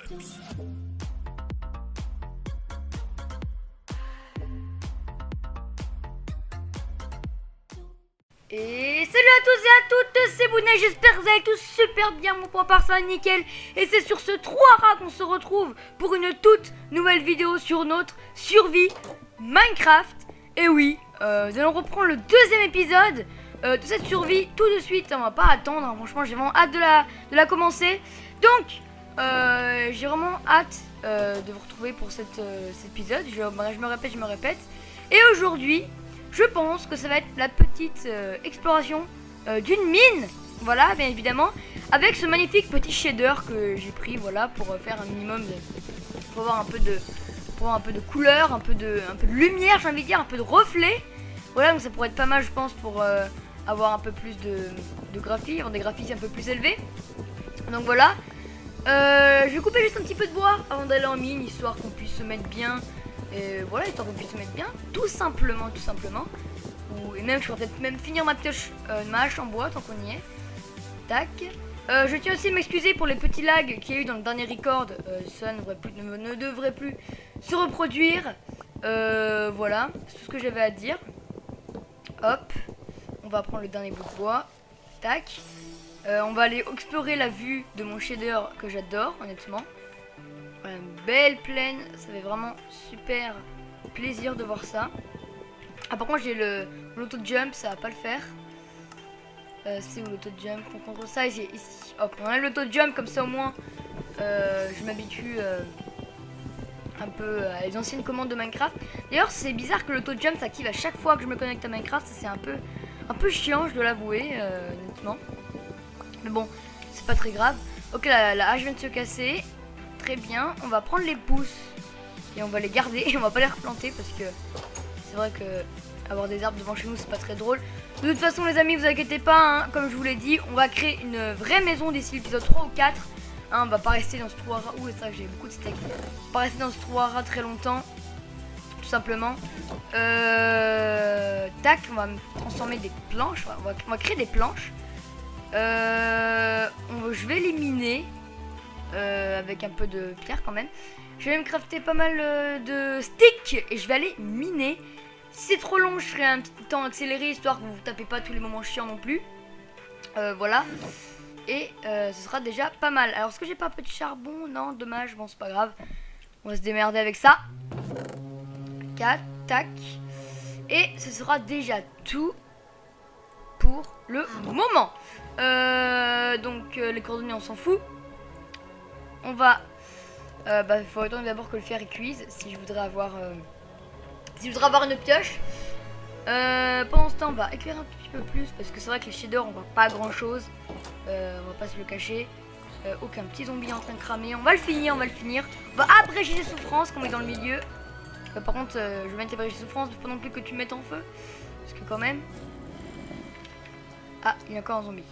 Et salut à tous et à toutes, c'est Bounet, j'espère que vous allez tous super bien, mon point par ça nickel. Et c'est sur ce 3 rats qu'on se retrouve pour une toute nouvelle vidéo sur notre survie Minecraft. Et oui, nous allons reprendre le deuxième épisode de cette survie tout de suite, on va pas attendre, hein. Franchement j'ai vraiment hâte de la commencer. Donc, j'ai vraiment hâte de vous retrouver pour cet épisode, je me répète. Et aujourd'hui, je pense que ça va être la petite exploration d'une mine, voilà, bien évidemment, avec ce magnifique petit shader que j'ai pris, voilà, pour faire un minimum pour avoir un peu de couleur, un peu de lumière, j'ai envie de dire, un peu de reflet. Voilà, donc ça pourrait être pas mal, je pense, pour avoir un peu plus de graphies, avoir des graphiques un peu plus élevés. Donc voilà, je vais couper juste un petit peu de bois avant d'aller en mine, histoire qu'on puisse se mettre bien. Et voilà, histoire qu'on puisse se mettre bien, tout simplement. Et même, je pourrais peut-être même finir ma hache en bois tant qu'on y est. Tac. Je tiens aussi à m'excuser pour les petits lags qu'il y a eu dans le dernier record. Ça ne devrait plus se reproduire. Voilà, c'est tout ce que j'avais à dire. Hop, on va prendre le dernier bout de bois. Tac. On va aller explorer la vue de mon shader que j'adore, honnêtement. Voilà, une belle plaine, ça fait vraiment super plaisir de voir ça. Ah, par contre j'ai l'auto jump, ça va pas le faire. C'est où l'auto jump? On contrôle ça ici. Hop, on a l'auto jump, comme ça au moins je m'habitue un peu à les anciennes commandes de Minecraft. D'ailleurs c'est bizarre que l'auto jump s'active à chaque fois que je me connecte à Minecraft, c'est un peu chiant, je dois l'avouer, honnêtement. Mais bon, c'est pas très grave. Ok, la hache vient de se casser. Très bien, on va prendre les pousses et on va les garder et on va pas les replanter parce que c'est vrai que avoir des arbres devant chez nous c'est pas très drôle. De toute façon les amis, vous inquiétez pas, hein, comme je vous l'ai dit, on va créer une vraie maison d'ici l'épisode 3 ou 4. Hein, on va pas rester dans ce trou à rats. Ouh, c'est ça que j'ai beaucoup de steak. On va pas rester dans ce trou à rats très longtemps, tout simplement. Tac, on va transformer des planches, on va créer des planches. Je vais les miner. Avec un peu de pierre quand même. Je vais me crafter pas mal de sticks et je vais aller miner. Si c'est trop long, je ferai un petit temps accéléré histoire que vous ne tapez pas tous les moments chiants non plus. Voilà. Et ce sera déjà pas mal. Alors, est-ce que j'ai pas un peu de charbon? Non, dommage. Bon, c'est pas grave. On va se démerder avec ça. 4, tac. Et ce sera déjà tout pour le moment. Donc, les coordonnées, on s'en fout. On va, il faut attendre d'abord que le fer cuise si je voudrais avoir, une pioche. Pendant ce temps, on va éclairer un petit peu plus parce que c'est vrai que les shaders on voit pas grand chose. On va pas se le cacher. Aucun petit zombie en train de cramer. On va le finir. On va abréger les souffrances comme on est dans le milieu. Par contre, je vais mettre abréger les souffrances, il faut pas non plus que tu me mettes en feu parce que quand même. Ah, il y a encore un zombie.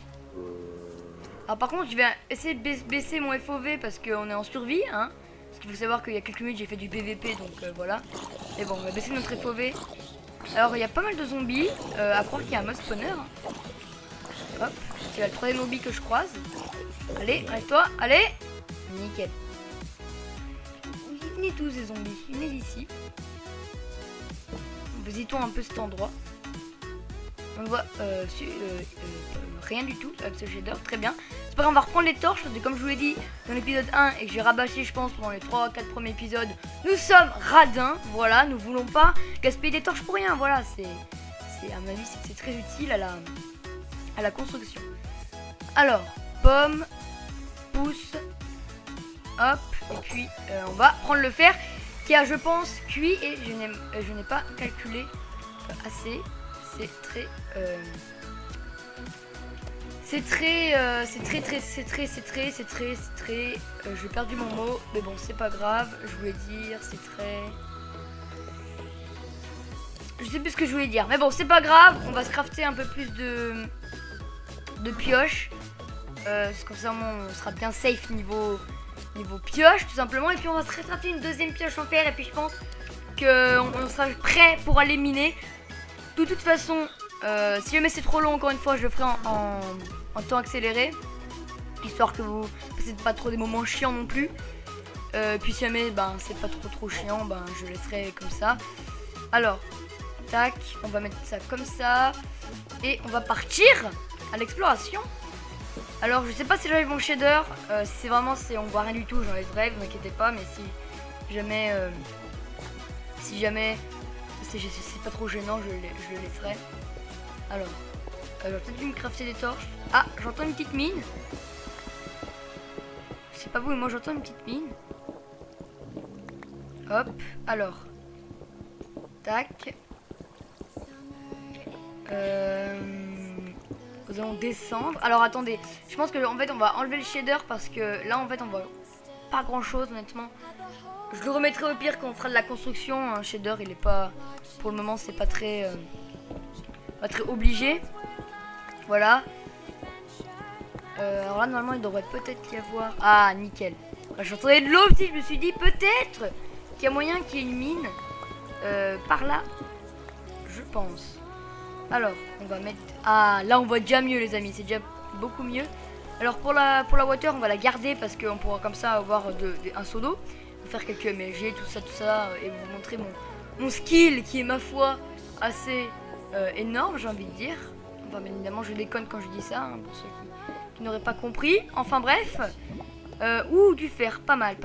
Alors par contre je vais essayer de baisser mon FOV parce qu'on est en survie, hein. Parce qu'il faut savoir qu'il y a quelques minutes j'ai fait du PVP, donc voilà. Mais bon, on va baisser notre FOV. Alors il y a pas mal de zombies, à croire qu'il y a un mode spawner, hein. Hop, c'est le troisième zombie que je croise. Allez, reste-toi, allez. Nickel. Venez tous les zombies, venez d'ici. Visitons un peu cet endroit. On voit rien du tout avec ce shader, très bien. C'est pas grave, on va reprendre les torches parce que comme je vous l'ai dit dans l'épisode 1 et que j'ai rabâché je pense pendant les 3-4 premiers épisodes, nous sommes radins, voilà, nous voulons pas gaspiller des torches pour rien, voilà, c'est à mon avis c'est très utile à la construction. Alors, pomme, pousse, hop, et puis on va prendre le fer qui a je pense cuit et je n'ai pas calculé assez. J'ai perdu mon mot, mais bon, c'est pas grave. Je voulais dire, c'est très. Je sais plus ce que je voulais dire, mais bon, c'est pas grave. On va se crafter un peu plus de pioches. Comme ça, on sera bien safe niveau pioche, tout simplement. Et puis, on va se crafter une deuxième pioche en fer. Et puis, je pense qu'on sera prêt pour aller miner. De toute façon, si jamais c'est trop long, encore une fois, je le ferai en temps accéléré. Histoire que vous passez pas trop des moments chiants non plus. Puis si jamais ben, c'est pas trop chiant, ben, je laisserai comme ça. Alors, tac, on va mettre ça comme ça. Et on va partir à l'exploration. Alors je sais pas si j'enlève mon shader. Si c'est vraiment, on voit rien du tout, j'enlèverai, vous inquiétez pas. Mais si jamais c'est pas trop gênant, je le laisserai. Alors, j'aurais peut-être dû me crafter des torches. Ah, j'entends une petite mine. C'est pas vous, mais moi j'entends une petite mine. Hop, alors. Tac. Nous allons descendre. Alors attendez, je pense que en fait on va enlever le shader parce que là en fait on voit pas grand chose honnêtement. Je le remettrai au pire quand on fera de la construction. Un shader il est pas, pour le moment c'est pas très obligé. Voilà. Alors là normalement il devrait peut-être y avoir. Ah nickel. J'entendais de l'eau aussi, je me suis dit peut-être qu'il y a moyen qu'il y ait une mine par là. Je pense. Alors on va mettre. Ah là on voit déjà mieux les amis, c'est déjà beaucoup mieux. Alors pour la water on va la garder parce qu'on pourra comme ça avoir un seau d'eau. Faire quelques MLG, tout ça et vous montrer mon skill qui est ma foi assez énorme, j'ai envie de dire. Enfin bien évidemment je déconne quand je dis ça hein, pour ceux qui n'auraient pas compris. Enfin bref. Ouh du fer, pas mal.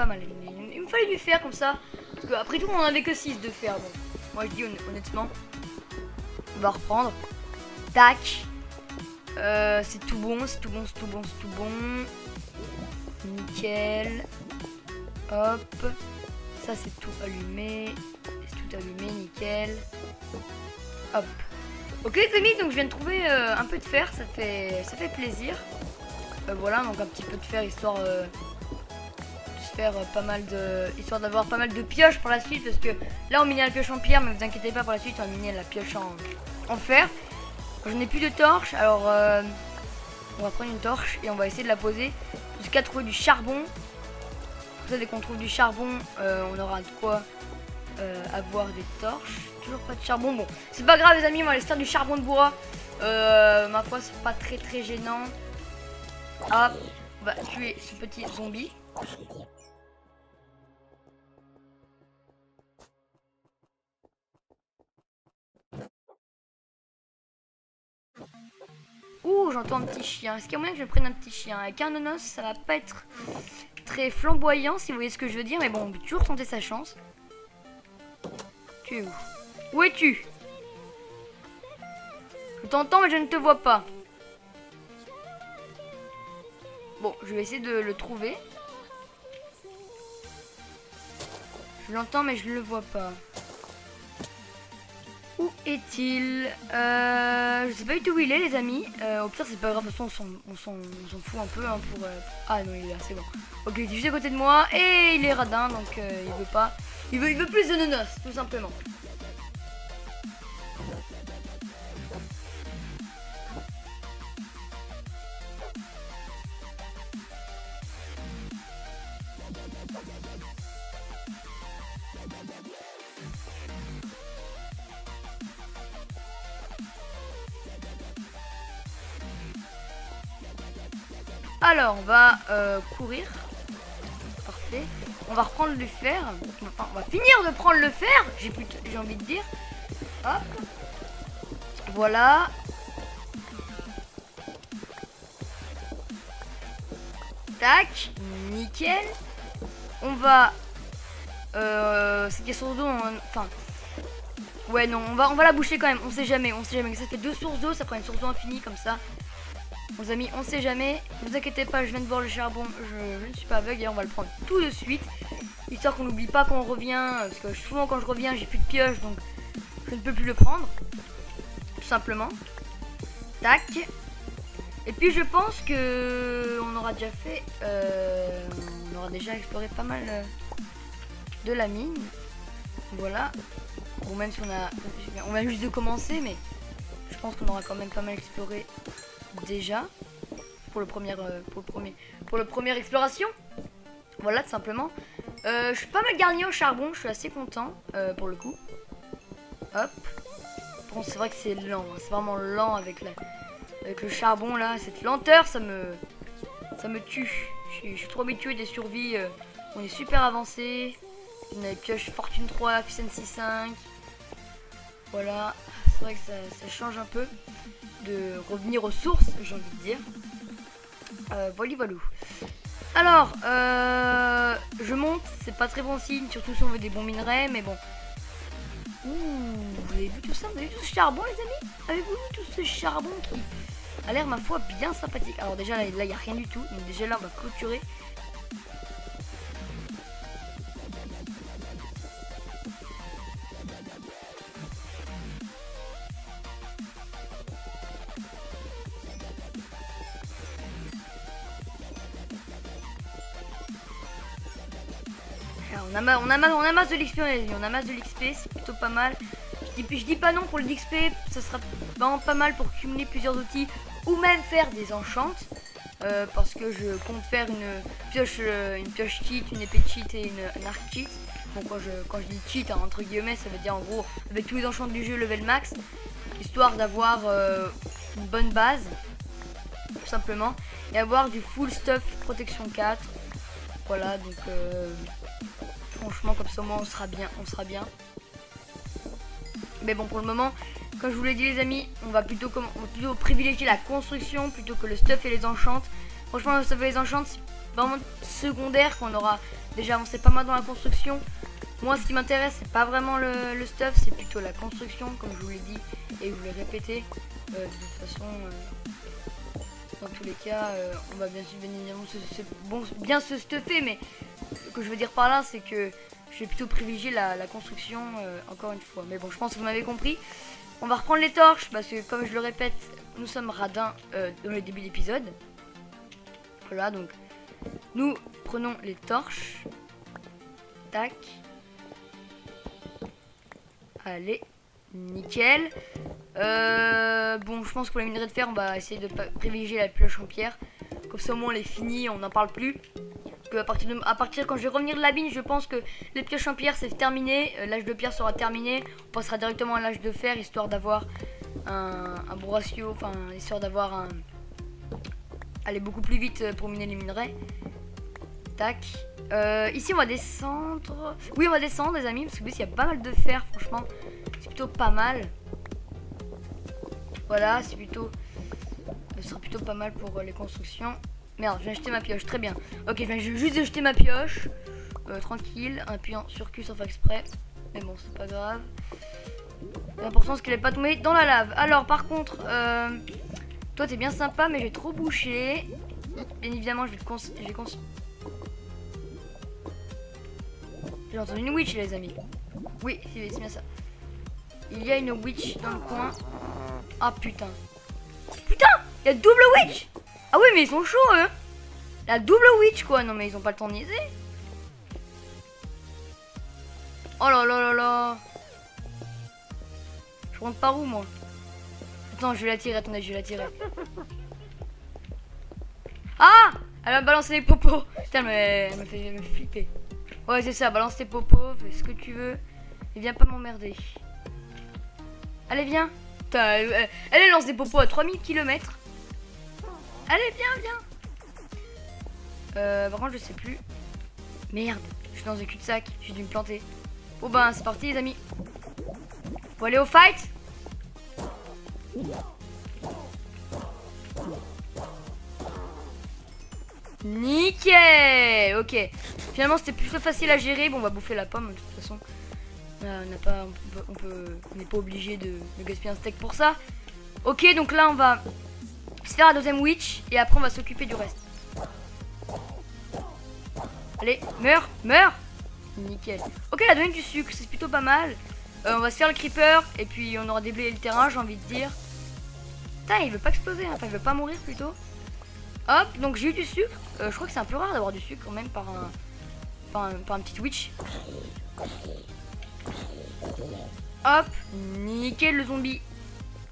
Il me fallait du fer comme ça. Parce qu'après tout on en avait que 6 de fer. Bon, moi je dis honnêtement. On va reprendre. Tac. C'est tout bon. Nickel. Hop. Ça c'est tout allumé. Nickel. Hop. Ok les amis, donc je viens de trouver un peu de fer, ça fait plaisir. Voilà, donc un petit peu de fer histoire histoire d'avoir pas mal de pioches pour la suite, parce que là on minait la pioche en pierre, mais vous inquiétez pas, pour la suite on va miner la pioche en fer. Je n'ai plus de torche, alors on va prendre une torche et on va essayer de la poser jusqu'à trouver du charbon. Comme ça, dès qu'on trouve du charbon, on aura de quoi avoir des torches. Toujours pas de charbon, bon c'est pas grave les amis, on va aller se faire du charbon de bois. Ma foi c'est pas très gênant. Hop, on va tuer ce petit zombie. Ouh, j'entends un petit chien. Est-ce qu'il y a moyen que je prenne un petit chien? Avec un nonos, ça va pas être très flamboyant, si vous voyez ce que je veux dire. Mais bon, on peut toujours tenter sa chance. Tu es où? Où es-tu? Je t'entends, mais je ne te vois pas. Bon, je vais essayer de le trouver. Je l'entends, mais je ne le vois pas. Où est-il? Je sais pas du tout où il est les amis. Au pire c'est pas grave, de toute façon on s'en fout un peu hein, pour... Ah non il est là, c'est bon. Ok, il est juste à côté de moi et il est radin donc il veut pas. Il veut plus de nonos tout simplement. Alors on va courir. Parfait. On va reprendre le fer. Enfin, on va finir de prendre le fer. J'ai envie de dire. Hop. Voilà. Tac. Nickel. On va... cette question d'eau, enfin... Ouais non, on va la boucher quand même. On sait jamais. Ça fait 2 sources d'eau. Ça prend une source d'eau infinie comme ça. Les amis, on sait jamais. Ne vous inquiétez pas, je viens de voir le charbon. Je ne suis pas aveugle et on va le prendre tout de suite. Histoire qu'on n'oublie pas qu'on revient. Parce que souvent quand je reviens, j'ai plus de pioche. Donc je ne peux plus le prendre. Tout simplement. Tac. Et puis je pense que on aura déjà fait... on aura déjà exploré pas mal de la mine. Voilà. Bon, même si on vient juste de commencer, mais je pense qu'on aura quand même pas mal exploré déjà pour le première exploration. Voilà tout simplement. Je suis pas mal garni au charbon, je suis assez content pour le coup. Hop. Bon c'est vrai que c'est lent, hein, c'est vraiment lent avec le charbon là, cette lenteur ça me tue. Je suis trop habitué des survies On est super avancé. On a pioche fortune 3, efficiency 5. Voilà. C'est vrai que ça change un peu de revenir aux sources, j'ai envie de dire. Voilà, voilà. Alors, je monte. C'est pas très bon signe, surtout si on veut des bons minerais, mais bon. Ouh, vous avez vu tout ça? Vous avez vu tout ce charbon, les amis? Avez-vous vu tout ce charbon qui a l'air, ma foi, bien sympathique? Alors déjà, là, il n'y a rien du tout. Donc déjà, là, on va clôturer. Alors, on amasse de l'XP, les amis. On amasse de l'XP, c'est plutôt pas mal. Je dis pas non pour l'XP, ça sera vraiment pas mal pour cumuler plusieurs outils ou même faire des enchantes. Parce que je compte faire une pioche cheat, une épée cheat et une arc cheat. Bon, quand je dis cheat, hein, entre guillemets, ça veut dire en gros avec tous les enchants du jeu level max, histoire d'avoir une bonne base, tout simplement, et avoir du full stuff protection 4. Voilà, donc franchement, comme ça, au moins, on sera bien. Mais bon, pour le moment, comme je vous l'ai dit, les amis, on va plutôt privilégier la construction plutôt que le stuff et les enchantes. Franchement, le stuff et les enchantes, c'est vraiment secondaire, qu'on aura déjà avancé pas mal dans la construction. Moi, ce qui m'intéresse, c'est pas vraiment le stuff, c'est plutôt la construction, comme je vous l'ai dit et je vous l'ai répété. De toute façon, dans tous les cas, on va bien évidemment bien se stuffer, mais ce que je veux dire par là, c'est que je vais plutôt privilégier la construction, encore une fois. Mais bon, je pense que vous m'avez compris. On va reprendre les torches, parce que comme je le répète, nous sommes radins dans le début d'épisode. Voilà, donc nous prenons les torches. Tac. Allez, nickel. Bon, je pense que pour les minerais de fer, on va essayer de privilégier la pioche en pierre. Comme ça, au moins, on les finit, on n'en parle plus. Que à partir quand je vais revenir de la mine, je pense que les pioches en pierre c'est terminé. L'âge de pierre sera terminé. On passera directement à l'âge de fer, histoire d'avoir un bon ratio, enfin histoire d'avoir aller beaucoup plus vite pour miner les minerais. Tac. Ici on va descendre. Oui, on va descendre, les amis, parce que il y a pas mal de fer, franchement. C'est plutôt pas mal. Voilà, ce sera plutôt pas mal pour les constructions. Merde, je viens jeter ma pioche, très bien. Ok, je viens juste de jeter ma pioche. Tranquille, en appuyant sur Q sans faire exprès. Mais bon, c'est pas grave. L'important c'est qu'elle n'est pas tombée dans la lave. Alors, par contre, toi t'es bien sympa, mais j'ai trop bouché. Bien évidemment, je vais te J'ai entendu une witch, les amis. Oui, c'est bien ça. Il y a une witch dans le coin. Ah putain. Putain, il y a double witch. Ah oui, mais ils sont chauds, eux. La double witch, quoi. Non, mais ils ont pas le temps de niaiser. Oh là là là là. Je rentre par où, moi? Attends, je vais la tirer. Attendez, je vais la tirer. Ah, elle a balancé les popos. Putain, elle m'a fait flipper. Ouais, c'est ça. Balance tes popos. Fais ce que tu veux. Et viens pas m'emmerder. Allez, viens. Putain, elle lance des popos à 3000 km. Allez, viens. Par contre, je sais plus. Merde, je suis dans un cul-de-sac. J'ai dû me planter. Bon, ben, c'est parti, les amis. Faut aller au fight. Nickel. Ok. Finalement, c'était plutôt facile à gérer. Bon, on va bouffer la pomme, de toute façon. On n'est pas obligé de gaspiller un steak pour ça. Ok, donc là, on va se faire la deuxième witch et après on va s'occuper du reste. Allez, meurs. Nickel. Ok, elle a donné du sucre, c'est plutôt pas mal. On va se faire le creeper et puis on aura déblayé le terrain, j'ai envie de dire. Putain, il veut pas exploser, hein. Enfin il veut pas mourir plutôt. Hop, donc j'ai eu du sucre. Je crois que c'est un peu rare d'avoir du sucre quand même par un petit witch. Hop, nickel, le zombie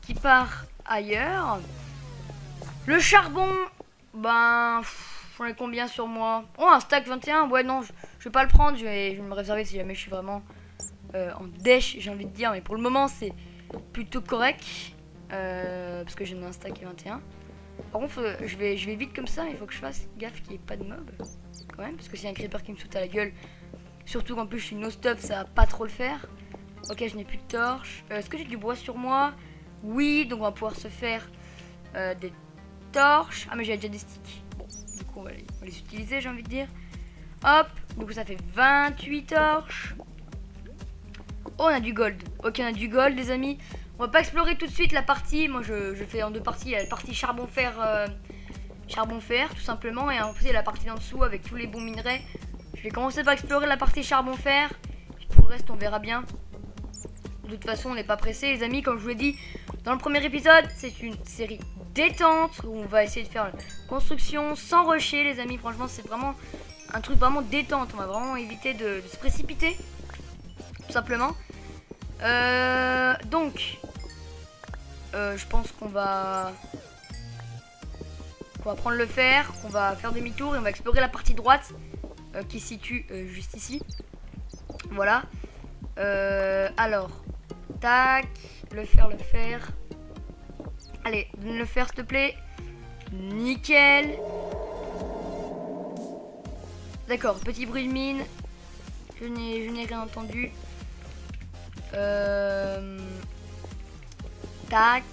qui part ailleurs. Le charbon, ben, j'en ai combien sur moi? Oh, un stack 21, ouais non, je vais pas le prendre, je vais me réserver si jamais je suis vraiment en dèche, j'ai envie de dire. Mais pour le moment, c'est plutôt correct, parce que j'en ai un stack 21. Par contre, je vais vite comme ça, mais il faut que je fasse gaffe qu'il n'y ait pas de mob. Quand même, parce que s'il y a un creeper qui me saute à la gueule, surtout qu'en plus je suis no stuff, ça va pas trop le faire. Ok, je n'ai plus de torche. Est-ce que j'ai du bois sur moi? Oui, donc on va pouvoir se faire des torches. Ah, mais j'ai déjà des sticks. Bon, du coup, on va les utiliser, j'ai envie de dire. Hop, du coup, ça fait 28 torches. Oh, on a du gold. Ok, on a du gold, les amis. On va pas explorer tout de suite la partie. Moi, je fais en deux parties. Il y a la partie charbon-fer, tout simplement. Et ensuite, il y a la partie en dessous avec tous les bons minerais. Je vais commencer par explorer la partie charbon-fer. Pour le reste, on verra bien. De toute façon, on n'est pas pressé, les amis. Comme je vous l'ai dit dans le premier épisode, c'est une série détente où on va essayer de faire la construction sans rusher, les amis. Franchement, c'est vraiment un truc vraiment détente. On va vraiment éviter de se précipiter, tout simplement. Donc, je pense qu'on va prendre le fer, qu'on va faire demi-tour et on va explorer la partie droite qui se situe juste ici. Voilà. Alors, tac, le fer. Allez, donne le fer s'il te plaît. Nickel. D'accord, petit bruit de mine. Je n'ai rien entendu. Tac.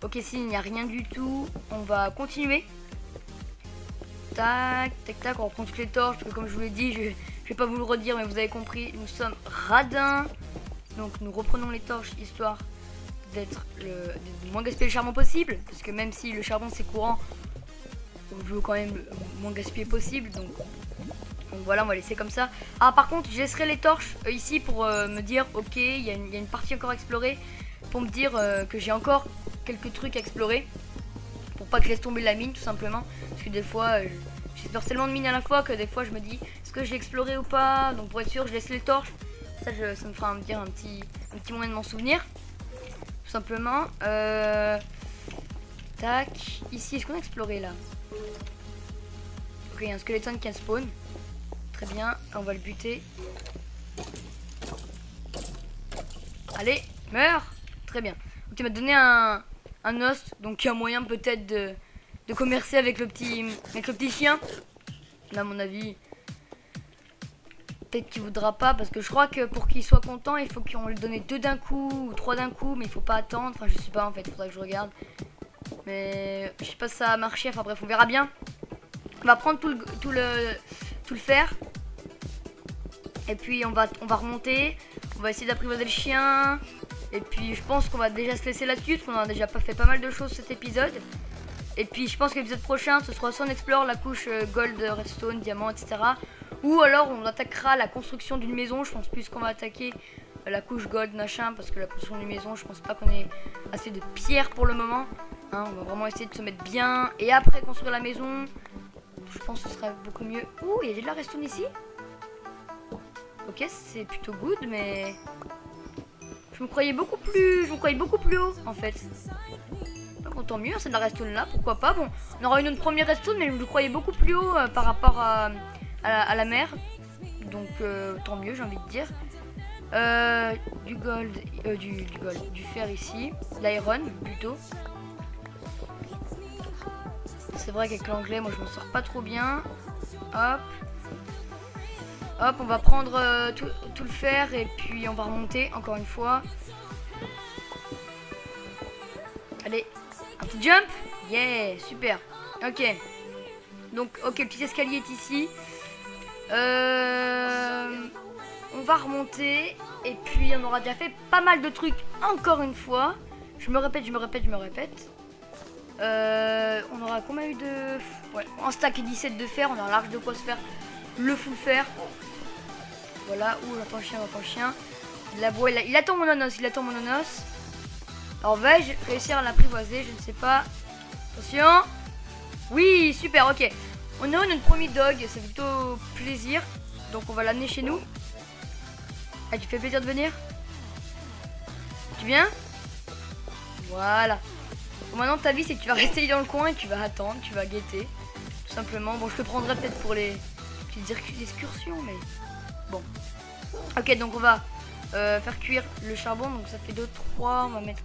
Ok, s'il n'y a rien du tout, on va continuer. Tac, tac, tac, on reprend toutes les torches. Parce que comme je vous l'ai dit, je vais pas vous le redire, mais vous avez compris, nous sommes radins. Donc nous reprenons les torches, histoire d'être de moins gaspiller le charbon possible. Parce que même si le charbon c'est courant, on veut quand même le moins gaspiller possible. Donc voilà, on va laisser comme ça. Ah, par contre, je laisserai les torches ici pour me dire, ok, il y a une partie encore à explorer. Pour me dire que j'ai encore quelques trucs à explorer. Pour pas que je laisse tomber la mine, tout simplement. Parce que des fois, j'explore tellement de mines à la fois que des fois je me dis, est-ce que je l'ai exploré ou pas? Donc pour être sûr, je laisse les torches. Ça me fera me dire un petit moyen de m'en souvenir. Tout simplement. Tac. Ici, est-ce qu'on a exploré là? Ok, il y a un skeleton qui a spawn. Très bien, on va le buter. Allez, meurs. Très bien. Donc tu m'as donné un os, donc il y a moyen peut-être de commercer avec le petit chien. Là, à mon avis, peut-être qu'il voudra pas, parce que je crois que pour qu'il soit content, il faut qu'on lui donne 2 d'un coup ou 3 d'un coup, mais il faut pas attendre. Enfin, je sais pas en fait, il faudrait que je regarde. Mais je sais pas si ça a marché. Enfin bref, on verra bien. On va prendre tout le fer. Et puis on va remonter. On va essayer d'apprivoiser le chien. Et puis je pense qu'on va déjà se laisser là-dessus, parce qu'on a déjà fait pas mal de choses cet épisode. Et puis je pense que l'épisode prochain, ce sera soit on explore la couche gold, redstone, diamant, etc. Ou alors on attaquera la construction d'une maison. Je pense plus qu'on va attaquer la couche gold, machin, parce que la construction d'une maison, je pense pas qu'on ait assez de pierres pour le moment. Hein, on va vraiment essayer de se mettre bien. Et après construire la maison, je pense que ce sera beaucoup mieux. Ouh, il y a de la redstone ici. Ok, c'est plutôt good, mais je me croyais beaucoup plus haut en fait. Donc tant mieux, c'est de la redstone là, pourquoi pas. Bon, on aura une première redstone, mais je me croyais beaucoup plus haut par rapport à la mer. Donc tant mieux, j'ai envie de dire. Du gold, du fer ici, l'iron plutôt. C'est vrai qu'avec l'anglais, moi je m'en sors pas trop bien. Hop. Hop, on va prendre tout le fer et puis on va remonter encore une fois. Allez, un petit jump. Yeah, super. Ok. Donc, ok, le petit escalier est ici. On va remonter. Et puis on aura déjà fait pas mal de trucs encore une fois. Je me répète. On aura combien eu de... Ouais, en stack et 17 de fer. On aura large de quoi se faire le full fer. Voilà, où j'entends le chien, La boîte, il attend mon onos, Alors vais-je réussir à l'apprivoiser? Je ne sais pas. Attention. Oui, super, ok. On a notre premier dog, c'est plutôt plaisir. Donc on va l'amener chez nous. Ah, tu fais plaisir de venir? Tu viens? Voilà. Bon, maintenant ta vie c'est que tu vas rester dans le coin et tu vas attendre, tu vas guetter. Tout simplement. Bon, je te prendrai peut-être pour les petites excursions, mais... Bon. Ok, donc on va faire cuire le charbon. Donc ça fait 2, 3, on va mettre...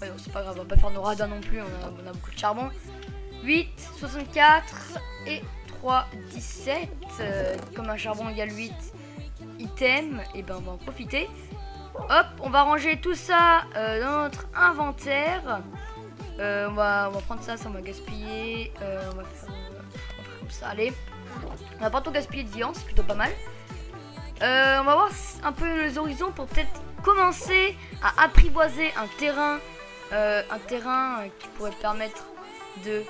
Ouais, c'est pas grave, on va pas faire nos radins non plus, on a beaucoup de charbon. 8, 64 et 3, 17. Comme un charbon égale 8 items, et ben on va en profiter. Hop, on va ranger tout ça dans notre inventaire. On va prendre ça, ça on va gaspiller. On va faire comme ça, allez. On va pas trop gaspiller de viande, c'est plutôt pas mal. On va voir un peu les horizons pour peut-être commencer à apprivoiser un terrain qui pourrait permettre de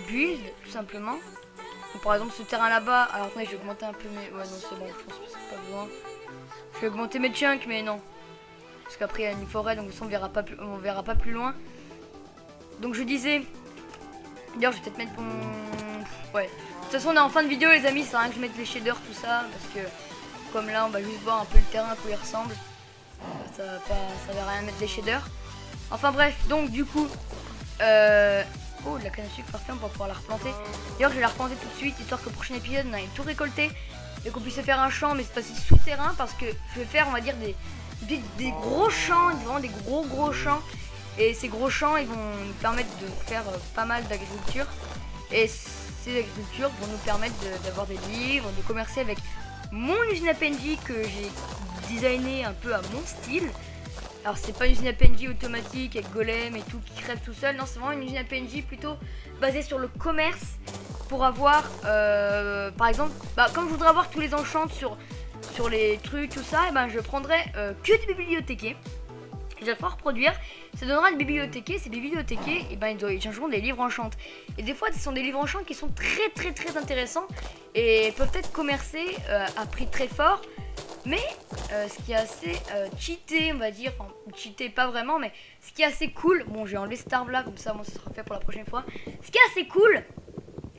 build tout simplement. Donc, par exemple ce terrain là-bas, alors attendez, je vais augmenter un peu mes... Ouais non c'est bon, je pense que c'est pas besoin. Je vais augmenter mes chunks mais non. Parce qu'après il y a une forêt donc on verra pas plus loin. Donc je disais... D'ailleurs je vais peut-être mettre mon... Ouais. De toute façon on est en fin de vidéo les amis, ça sert à rien que je mette les shaders tout ça. Parce que comme là on va juste voir un peu le terrain à quoi il ressemble. Ça va rien mettre les shaders. Enfin bref, donc du coup... Oh, de la canne à sucre, parfait, on va pouvoir la replanter. D'ailleurs, je vais la replanter tout de suite, histoire que le prochain épisode, on aille tout récolter. Et qu'on puisse faire un champ, mais cette fois-ci souterrain, parce que je vais faire, on va dire, des gros champs, vraiment des gros champs. Et ces gros champs, ils vont nous permettre de faire pas mal d'agriculture. Et ces agricultures vont nous permettre d'avoir des livres, de commercer avec mon usine à PNJ que j'ai designé un peu à mon style. Alors c'est pas une usine à PNJ automatique avec golem et tout qui crève tout seul, non c'est vraiment une usine à PNJ plutôt basée sur le commerce pour avoir par exemple, comme je voudrais avoir tous les enchants sur les trucs tout ça, et ben je prendrais que des bibliothécaires. Je vais pouvoir reproduire, ça donnera une bibliothécaire, ces bibliothécaires et ben ils changeront des livres enchants. Et des fois ce sont des livres enchants qui sont très intéressants et peuvent être commercés à prix très fort. Mais ce qui est assez cheaté, on va dire, enfin cheaté pas vraiment, mais ce qui est assez cool, bon j'ai enlevé cet arbre là, comme ça moi ça sera fait pour la prochaine fois. Ce qui est assez cool,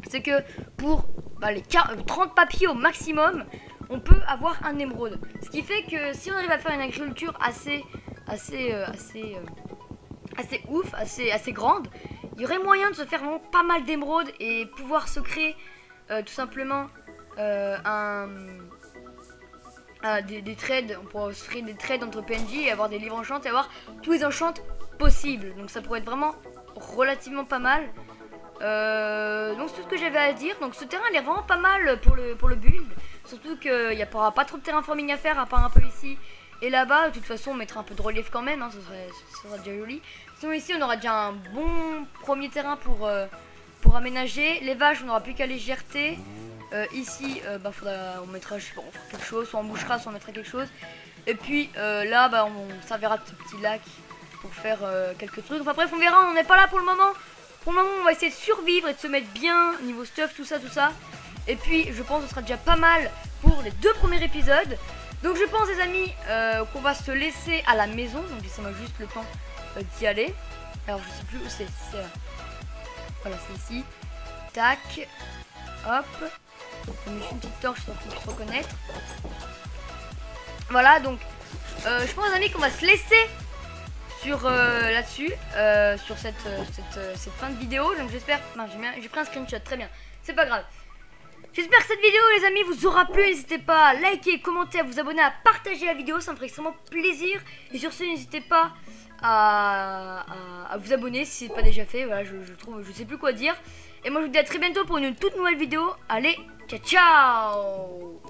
c'est que pour les 30 papiers au maximum, on peut avoir un émeraude. Ce qui fait que si on arrive à faire une agriculture assez ouf, assez grande, il y aurait moyen de se faire vraiment pas mal d'émeraudes et pouvoir se créer tout simplement des trades, on pourrait se créer des trades entre PNJ et avoir des livres enchants et avoir tous les enchants possibles. Donc ça pourrait être vraiment relativement pas mal. Donc c'est tout ce que j'avais à dire. Donc ce terrain il est vraiment pas mal pour le build. Surtout qu'il n'y aura pas trop de terraforming à faire à part un peu ici et là-bas. De toute façon on mettra un peu de relief quand même, hein, ça sera déjà joli. Sinon ici on aura déjà un bon premier terrain pour aménager. Les vaches on n'aura plus qu'à les gerter. Ici, on mettra, je sais pas, on fera quelque chose, soit on bouchera, soit on mettra quelque chose. Et puis là, on servira de ce petit lac pour faire quelques trucs. Enfin bref, on verra, on n'est pas là pour le moment. Pour le moment, on va essayer de survivre et de se mettre bien niveau stuff, tout ça. Et puis, je pense que ce sera déjà pas mal pour les 2 premiers épisodes. Donc je pense les amis qu'on va se laisser à la maison. Donc laissez-moi juste le temps d'y aller. Alors je sais plus où c'est. Voilà, c'est ici. Tac. Hop. Je me suis une petite torche pour qu'on puisse reconnaître. Voilà donc je pense les amis qu'on va se laisser sur là-dessus sur cette fin de vidéo. Donc j'espère, j'ai pris un screenshot, très bien, c'est pas grave. J'espère que cette vidéo les amis vous aura plu. N'hésitez pas à liker, commenter, à vous abonner, à partager la vidéo, ça me ferait extrêmement plaisir. Et sur ce n'hésitez pas à vous abonner si ce n'est pas déjà fait. Voilà, je sais plus quoi dire. Et moi je vous dis à très bientôt pour une toute nouvelle vidéo. Allez, ciao ciao.